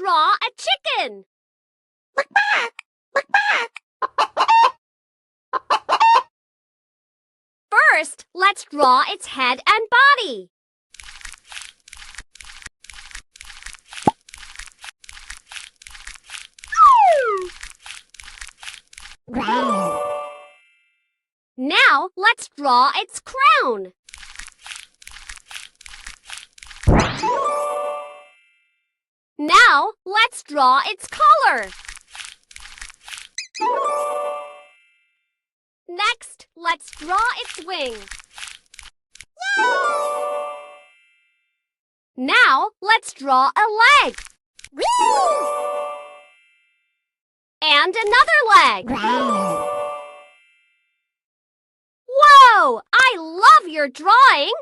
draw a chicken. First, let's draw its head and body. Now, let's draw its crown. Now, let's draw its collar. Next, let's draw its wing. Now, let's draw a leg. And another leg. Whoa! I love your drawing!